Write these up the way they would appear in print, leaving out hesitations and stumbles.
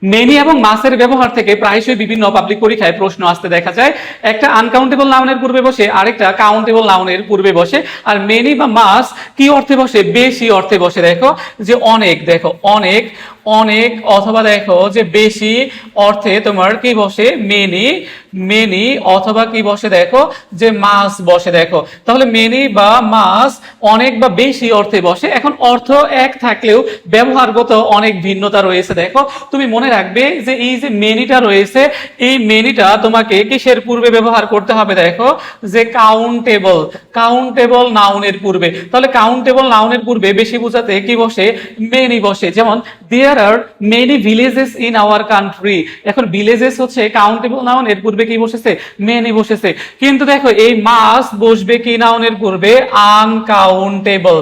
Many এবং মাসের ব্যবহার থেকে প্রায়শই বিভিন্ন পাবলিক পরীক্ষায় প্রশ্ন আসতে দেখা যায়। একটা আনকাউন্টেবল নাউনের পূর্বে বসে, আরেকটা কাউন্টেবল নাউনের পূর্বে বসে। আর মেনি বা মাস কি অর্থে বসে? বেশি অর্থে বসে। দেখো যে অনেক, দেখো অনেক, অনেক, অথবা দেখো যে বেশি অর্থে তোমার কি বসে? মেনি, মেনি, অথবা কি বসে? দেখো যে মাস বসে। দেখো তাহলে মেনি বা মাস অনেক বা বেশি অর্থে বসে। এখন অর্থ এক থাকলেও ব্যবহারগত অনেক ভিন্নতা রয়েছে। দেখো তুমি মনে রাখবে যে এই যে মেনিটা রয়েছে, এই মেনিটা তোমাকে কিসের পূর্বে ব্যবহার করতে হবে? দেখো যে কাউন্টেবল, কাউন্টেবল নাউনের পূর্বে। তাহলে কাউন্টেবল নাউনের পূর্বে বেশি বোঝাতে কি বসে? মেনি বসে। যেমন there are many villages in our country. এখন ভিলেজেস হচ্ছে কাউন্টেবল নাউন, এর পূর্বে কি বসেছে? মেনি বসেছে। কিন্তু দেখো এই মাস বসবে কি নাউনের পূর্বে? আনকাউন্টেবল,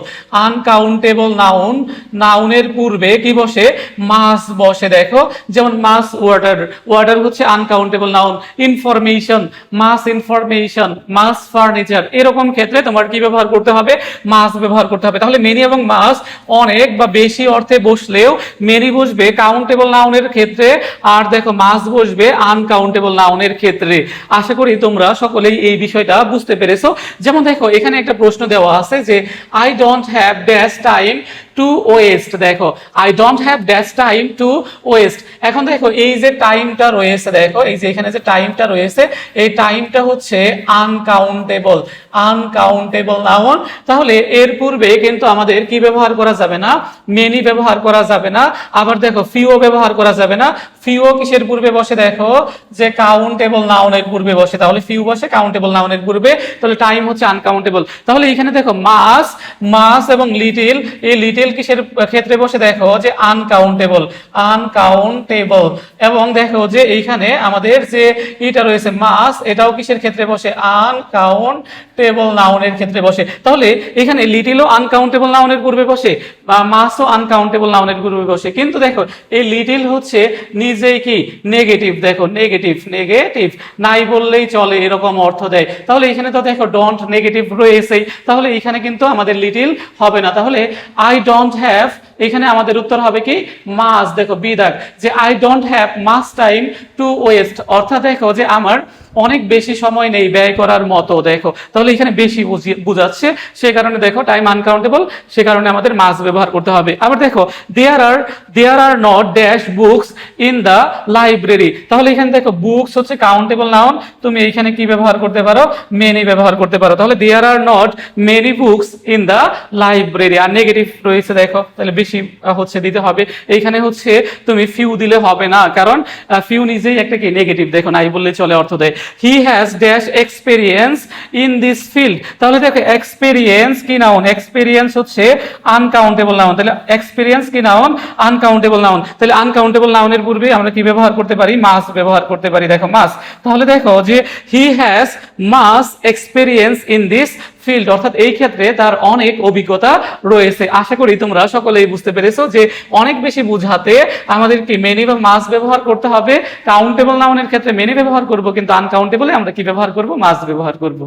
আনকাউন্টেবল নাউন, নাউনের পূর্বে কি বসে? মাস বসে। দেখো যেমন মাস ওয়াটার, ওয়াটার হচ্ছে আনকাউন্টেবল নাউন। ইনফরমেশন, মাস ইনফরমেশন, মাস ফার্নিচার, এরকম ক্ষেত্রে তোমার কি ব্যবহার করতে হবে? মাস ব্যবহার করতে হবে। তাহলে মেনি এবং মাস অনেক বা বেশি অর্থে বসলেও মেনি বসবে কাউন্টেবল নাউনের ক্ষেত্রে, আর দেখো মাস বসবে আনকাউন্টেবল নাউনের ক্ষেত্রে। আশা করি তোমরা সকলেই এই বিষয়টা বুঝতে পেরেছো। যেমন দেখো এখানে একটা প্রশ্ন দেওয়া আছে যে I don't have dash time to waste. দেখো I don't have dash time to waste. এখন দেখো এই যে টাইমটা রয়েছে, দেখো এই যে এখানে যে টাইমটা রয়েছে, এই টাইমটা হচ্ছে আনকাউন্টেবল, আনকাউন্টেবল নাউন। তাহলে এর পূর্বে কিন্তু আমাদের কি ব্যবহার করা যাবে না? মেনি ব্যবহার করা যাবে না। আবার দেখো ফিউ ব্যবহার করা যাবে না। ফিউ কিসের পূর্বে বসে? দেখো যে কাউন্টেবল নাউনের পূর্বে বসে। তাহলে ফিউ বসে কাউন্টেবল নাউনের পূর্বে। তাহলে টাইম হচ্ছে আনকাউন্টেবল। তাহলে এখানে দেখো মাস, মাস এবং লিটিল, এই লিটিল কিসের ক্ষেত্রে বসে? দেখো যে আনকাউন্টেবল, আনকাউন্টেবল। এবং দেখো যে এইখানে আমাদের যে এটা রয়েছে মাস, এটাও কিসের ক্ষেত্রে বসে? আনকাউন্টেবল নাউনের ক্ষেত্রে বসে। তাহলে এখানে লিটিলও আনকাউন্টেবল নাউনের পূর্বে বসে বা মাসও আনকাউন্টেবল নাউনের পূর্বে বসে। কিন্তু দেখো এই লিটিল হচ্ছে নিজেই কি? নেগেটিভ। দেখো নেগেটিভ, নেগেটিভ, নাই বললেই চলে এরকম অর্থ দেয়। তাহলে এখানে তো দেখো ডোন্ট নেগেটিভ রয়েছেই। তাহলে এখানে কিন্তু আমাদের লিটিল হবে না। তাহলে আই ডোন্ট হ্যাভ, এখানে আমাদের উত্তর হবে কি? মাস। দেখো বিদাগ যে I don't have much time to West, অর্থাৎ দেখো যে আমার অনেক বেশি সময় নেই ব্যয় করার মতো। দেখো তাহলে এখানে বেশি বুঝাচ্ছে, সে কারণে দেখো টাইম আনকাউন্টেবল, সে কারণে আমাদের মাস ব্যবহার করতে হবে। আবার দেখো there are not dash books in the library. তাহলে এখানে দেখো বুকস হচ্ছে কাউন্টেবল নাউন, তুমি এইখানে কি ব্যবহার করতে পারো? মেনি ব্যবহার করতে পারো। তাহলে there are not many books in the library. আর নেগেটিভ রয়েছে দেখো, তাহলে বেশি হচ্ছে দিতে হবে। এইখানে হচ্ছে তুমি ফিউ দিলে হবে না, কারণ ফিউ নিজেই একটা কি? নেগেটিভ। দেখো নাই বললে চলে অর্থ দেয়। He has dash experience in this field. তাহলে দেখো এক্সপেরিয়েন্স কি নাউন? এক্সপেরিয়েন্স হচ্ছে আনকাউন্টেবল নাউন। তাহলে এক্সপেরিয়েন্স কি নাউন? Uncountable noun. তাহলে আনকাউন্টেবল নাউনের পূর্বে আমরা কি ব্যবহার করতে পারি? মাস ব্যবহার করতে পারি। দেখো মাস। তাহলে দেখো যে he has mass experience in this field, অর্থাৎ এই ক্ষেত্রে তার অনেক অভিজ্ঞতা রয়েছে। আশা করি তোমরা সকলেই বুঝতে পেরেছো যে অনেক বেশি বুঝাতে আমাদেরকে মেনি বা মাস ব্যবহার করতে হবে। কাউন্টেবল নাউনের ক্ষেত্রে মেনি ব্যবহার করব, কিন্তু আনকাউন্টেবলে আমরা কি ব্যবহার করব? মাস ব্যবহার করব।